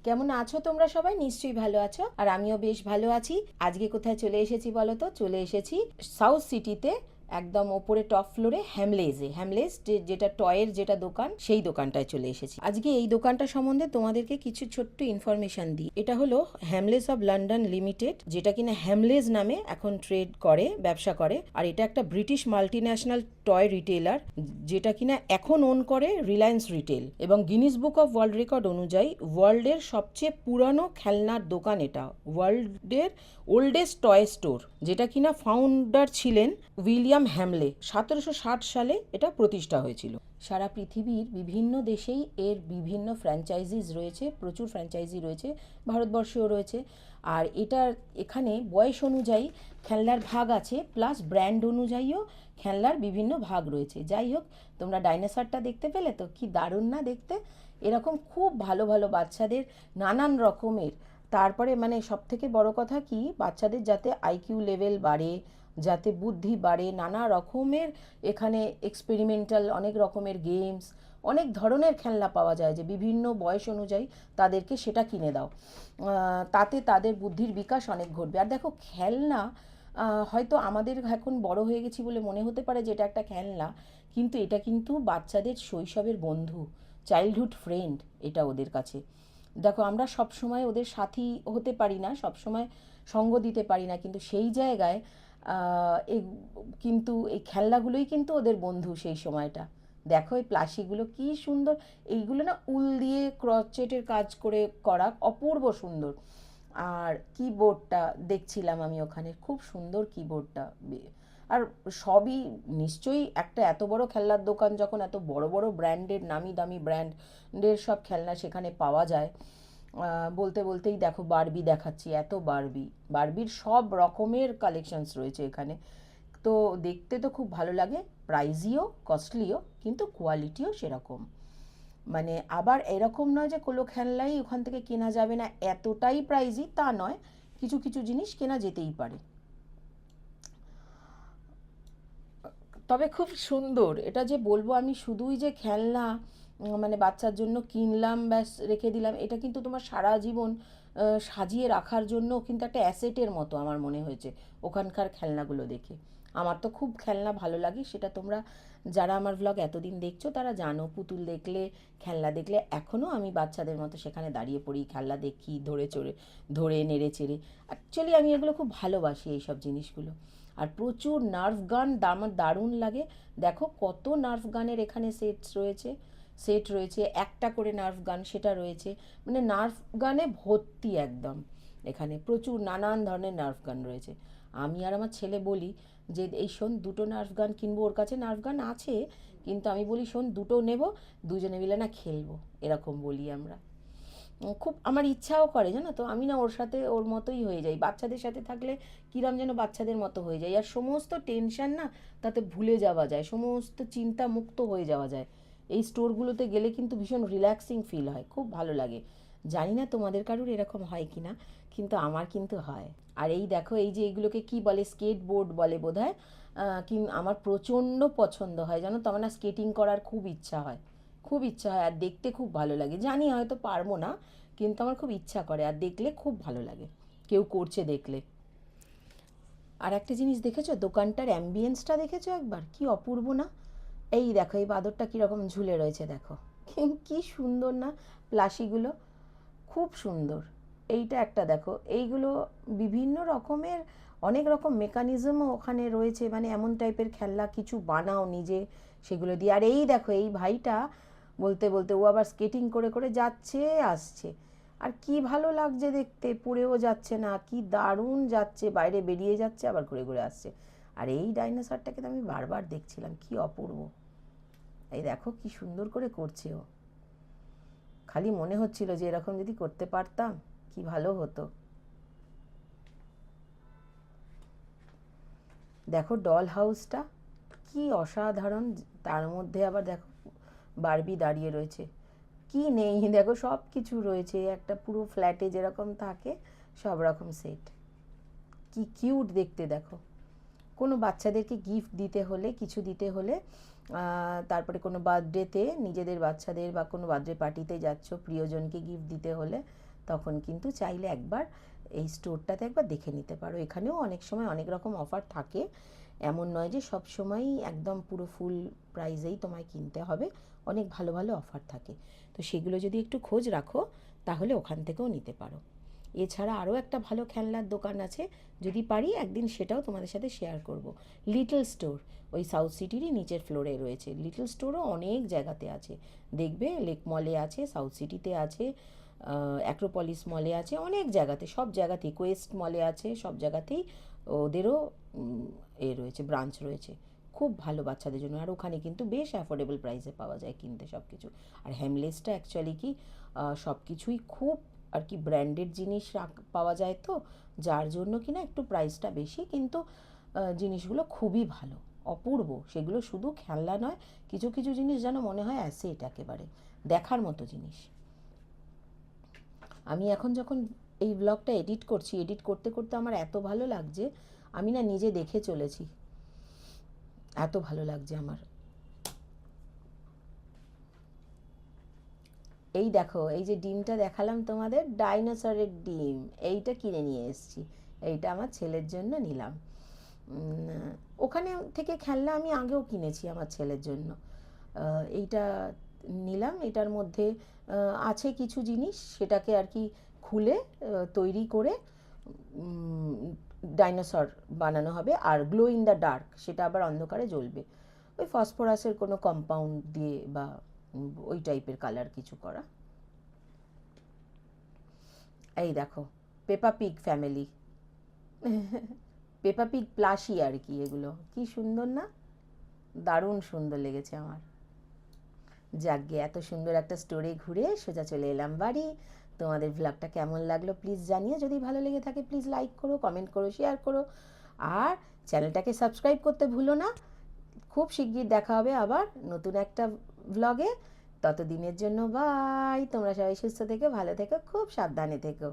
কেমন আছো তোমরা সবাই? নিশ্চয়ই ভালো আছো, আর আমিও বেশ ভালো আছি। আজকে কোথায় চলে এসেছি বলো তো? চলে এসেছি সাউথ সিটিতে, একদম ওপরে টপ ফ্লোরে হ্যামলেজ যেটা টয়ের যেটা দোকান, সেই দোকানটায় চলে এসেছি। আজকে এই দোকানটা সম্বন্ধে তোমাদেরকে কিছু ছোট্ট ইনফরমেশন দিই। এটা হলো হ্যামলেজ অফ লন্ডন লিমিটেড, যেটা কিনা হ্যামলেজ নামে এখন ট্রেড করে, ব্যবসা করে। আর এটা একটা ব্রিটিশ মাল্টিন্যাশনাল টয় রিটেলার, যেটা কিনা এখন ওন করে রিলায়েন্স রিটেল। এবং Guinness book of world record অনুযায়ী ওয়ার্ল্ডের সবচেয়ে পুরানো খেলনার দোকান এটা, ওয়ার্ল্ডের ওল্ডেস্ট টয় স্টোর, যেটা কিনা ফাউন্ডার ছিলেন উইলিয়াম হ্যামলে। 1760 সালে এটা প্রতিষ্ঠা হয়েছিল। সারা পৃথিবীর বিভিন্ন দেশেই এর বিভিন্ন ফ্র্যাঞ্চাইজিস রয়েছে, প্রচুর ফ্র্যাঞ্চাইজি রয়েছে, ভারতবর্ষেও রয়েছে। আর এটার এখানে বয়স অনুযায়ী খেলনার ভাগ আছে, প্লাস ব্র্যান্ড অনুযায়ীও খেলনার বিভিন্ন ভাগ রয়েছে। যাই হোক, তোমরা ডাইনোসরটা দেখতে পেলে তো? কি দারুণ না দেখতে! এরকম খুব ভালো ভালো বাচ্চাদের নানান রকমের, তারপরে মানে সব থেকে বড় কথা কি, বাচ্চাদের যাতে আইকিউ লেভেল বাড়ে, যাতে বুদ্ধি বাড়ে, নানা রকমের এখানে এক্সপেরিমেন্টাল অনেক রকমের গেমস, অনেক ধরনের খেলনা পাওয়া যায়, যে বিভিন্ন বয়স অনুযায়ী তাদেরকে সেটা কিনে দাও, তাতে তাদের বুদ্ধির বিকাশ অনেক ঘটবে। আর দেখো, খেলনা হয়তো আমাদের এখন বড় হয়ে গেছি বলে মনে হতে পারে যে এটা একটা খেলনা, কিন্তু এটা কিন্তু বাচ্চাদের শৈশবের বন্ধু, চাইল্ডহুড ফ্রেন্ড এটা ওদের কাছে। দেখো, আমরা সব সময় ওদের সাথী হতে পারি না, সব সময় সঙ্গ দিতে পারি না, কিন্তু সেই জায়গায় এই কিন্তু এই খেলনাগুলোই কিন্তু ওদের বন্ধু সেই সময়টা। দেখো এই প্লাসিগুলো কি সুন্দর! এইগুলো না উল দিয়ে ক্রচেটের কাজ করে করা, অপূর্ব সুন্দর। আর কিবোর্ডটা দেখছিলাম আমি ওখানে, খুব সুন্দর কিবোর্ডটা। আর সবই নিশ্চয়ই, একটা এত বড় খেলনার দোকান যখন, এত বড় বড় ব্র্যান্ডের, নামি দামি ব্র্যান্ডের সব খেলনা সেখানে পাওয়া যায়। বলতে বলতেই দেখো বারবি দেখাচ্ছি, এত বারবির সব রকমের কালেকশনস রয়েছে এখানে। তো দেখতে তো খুব ভালো লাগে, প্রাইজিও কস্টলিও, কিন্তু কোয়ালিটিও সেরকম। মানে আবার এরকম নয় যে কোনো খেলনাই ওখান থেকে কেনা যাবে না, এতটাই প্রাইজি তা নয়, কিছু কিছু জিনিস কেনা যেতেই পারে। তবে খুব সুন্দর এটা, যে বলবো আমি শুধুই যে খেলনা মানে বাচ্চার জন্য কিনলাম ব্যাস রেখে দিলাম, এটা কিন্তু তোমার সারা জীবন সাজিয়ে রাখার জন্য কিন্তু একটা অ্যাসেটের মতো আমার মনে হয়েছে ওখানকার খেলনাগুলো দেখে। আমার তো খুব খেলনা ভালো লাগে, সেটা তোমরা যারা আমার ভ্লগ এতদিন দেখছো তারা জানো। পুতুল দেখলে, খেলনা দেখলে এখনও আমি বাচ্চাদের মতো সেখানে দাঁড়িয়ে পড়ি, খেলনা দেখি, ধরে নেড়ে চেড়ে। অ্যাকচুয়ালি আমি এগুলো খুব ভালোবাসি, এইসব জিনিসগুলো। আর প্রচুর নার্ভ গান, আমার দারুণ লাগে। দেখো কত নার্ভ গানের এখানে সেট রয়েছে, একটা করে নার্ভ গান সেটা রয়েছে, মানে নার্ভ গানে ভর্তি একদম। এখানে প্রচুর নানান ধরনের নার্ভ গান রয়েছে। আমি আর আমার ছেলে বলি যে এই শোন, দুটো নার্ভ গান কিনবো, ওর কাছে নার্ভ গান আছে, কিন্তু আমি বলি শোন দুটো নেব, দুজনে মিলে না খেলবো, এরকম বলি আমরা। খুব আমার ইচ্ছাও করে, জানো তো, আমি না ওর সাথে ওর মতোই হয়ে যাই, বাচ্চাদের সাথে থাকলে কিরম যেন বাচ্চাদের মতো হয়ে যায়, আর সমস্ত টেনশন না তাতে ভুলে যাওয়া যায়, সমস্ত চিন্তা মুক্ত হয়ে যাওয়া যায়। এই স্টোরগুলোতে গেলে কিন্তু ভীষণ রিল্যাক্সিং ফিল হয়, খুব ভালো লাগে। জানি না তোমাদের কারুর এরকম হয় কি না, কিন্তু আমার কিন্তু হয়। আর এই দেখো, এই যে এইগুলোকে কি বলে, স্কেট বোর্ড বলে বোধ হয়। আমার প্রচণ্ড পছন্দ হয়, জানো তো, আমার না স্কেটিং করার খুব ইচ্ছা হয়, খুব ইচ্ছা হয়, আর দেখতে খুব ভালো লাগে। জানি হয়তো পারবো না, কিন্তু আমার খুব ইচ্ছা করে, আর দেখলে খুব ভালো লাগে কেউ করছে দেখলে। আর একটা জিনিস দেখেছো, দোকানটার অ্যাম্বিয়েন্সটা দেখেছো একবার? কি অপূর্ব না! এই দেখো, এই বাদরটা কীরকম ঝুলে রয়েছে দেখো, কি সুন্দর না প্লাসিগুলো, খুব সুন্দর। এইটা একটা দেখো, এইগুলো বিভিন্ন রকমের, অনেক রকম মেকানিজমও ওখানে রয়েছে, মানে এমন টাইপের খেলনা কিছু বানাও নিজে সেগুলো দিয়ে। আর এই দেখো, এই ভাইটা বলতে বলতে ও আবার স্কেটিং করে করে যাচ্ছে আসছে, আর কি ভালো লাগছে দেখতে, পড়েও যাচ্ছে না, কি দারুণ যাচ্ছে, বাইরে বেরিয়ে যাচ্ছে আবার ঘুরে ঘুরে আসছে। আর এই ডাইনোসরটাকে তো আমি বারবার দেখছিলাম, কি অপূর্ব! এই দেখো কি সুন্দর করে করছে ও, খালি মনে হচ্ছিল যে এরকম যদি করতে পারতাম কি ভালো হতো। দেখো ডল হাউসটা কি অসাধারণ, তার মধ্যে আবার দেখো বারবি দাঁড়িয়ে রয়েছে, কি নেই দেখো, সব কিছু রয়েছে, একটা পুরো ফ্ল্যাটে যেরকম থাকে সব রকম সেট। কি কিউট দেখতে দেখো। কোনো বাচ্চাদেরকে গিফট দিতে হলে, কিছু দিতে হলে, তারপরে কোনো বার্থডেতে নিজেদের বাচ্চাদের বা কোনো বার্থডে পার্টিতে যাচ্ছ, প্রিয়জনকে গিফট দিতে হলে তখন কিন্তু চাইলে একবার এই স্টোরটাতে একবার দেখে নিতে পারো। এখানেও অনেক সময় অনেক রকম অফার থাকে, এমন নয় যে সব সময়ই একদম পুরো ফুল প্রাইসেই তোমায় কিনতে হবে, অনেক ভালো ভালো অফার থাকে। তো সেগুলো যদি একটু খোঁজ রাখো তাহলে ওখান থেকেও নিতে পারো। এছাড়া আরও একটা ভালো খেলনার দোকান আছে, যদি পারি একদিন সেটাও তোমাদের সাথে শেয়ার করব। লিটল স্টোর, ওই সাউথ সিটিরই নিচের ফ্লোরে রয়েছে। লিটল স্টোরও অনেক জায়গাতে আছে, দেখবে লেক মলে আছে, সাউথ সিটিতে আছে, অ্যাক্রোপলিস মলে আছে, অনেক জায়গাতে, সব জায়গাতেই, কোয়েস্ট মলে আছে, সব জায়গাতেই ওদেরও রয়েছে, ব্রাঞ্চ রয়েছে। খুব ভালো বাচ্চাদের জন্য, আর ওখানে কিন্তু বেশ অ্যাফোর্ডেবল প্রাইসে পাওয়া যায় কিনতে সব কিছু। আর হ্যামলেসটা অ্যাকচুয়ালি কি সব কিছুই খুব আর কি ব্র্যান্ডেড জিনিস পাওয়া যায়, তো যার জন্য কিনা একটু প্রাইসটা বেশি, কিন্তু জিনিসগুলো খুবই ভালো, অপূর্ব। সেগুলো শুধু খেলনা নয়, কিছু কিছু জিনিস যেন মনে হয় অ্যাসেট, একেবারে দেখার মতো জিনিস। আমি এখন যখন এই ব্লগটা এডিট করছি, এডিট করতে করতে আমার এত ভালো লাগছে, আমি না নিজে দেখে চলেছি, এত ভালো লাগছে আমার। এই দেখো, এই যে ডিমটা দেখালাম তোমাদের, ডাইনোসরের ডিম, এইটা কিনে নিয়ে এসেছি। এইটা আমার ছেলের জন্য নিলাম। ওখানে থেকে খেলনা আমি আগেও কিনেছি আমার ছেলের জন্য। এইটা নিলাম, এটার মধ্যে আছে কিছু জিনিস, সেটাকে আর কি খুলে তৈরি করে ডাইনোসর বানানো হবে, আর গ্লো ইন দ্য ডার্ক, সেটা আবার অন্ধকারে জ্বলবে, ওই ফসফরাসের কোনো কম্পাউন্ড দিয়ে বা ওই টাইপের কালার কিছু করা। এই দেখো, পেপা পিগ ফ্যামিলি, পেপা পিগ প্লাশি আর কি, এগুলো কি সুন্দর না, দারুণ সুন্দর লেগেছে আমার। যাকগে, এত সুন্দর একটা স্টোরে ঘুরে সোজা চলে এলাম বাড়ি। তোমাদের ভ্লগটা কেমন লাগলো প্লিজ জানিও, যদি ভালো লেগে থাকে প্লিজ লাইক করো, কমেন্ট করো, শেয়ার করো, আর চ্যানেলটাকে সাবস্ক্রাইব করতে ভুলো না। খুব শিগগির দেখা হবে আবার নতুন একটা ভ্লগে, ততদিনের জন্য বাই। তোমরা সবাই সুস্থ থেকো, ভালো থেকো, খুব সাবধানে থেকো।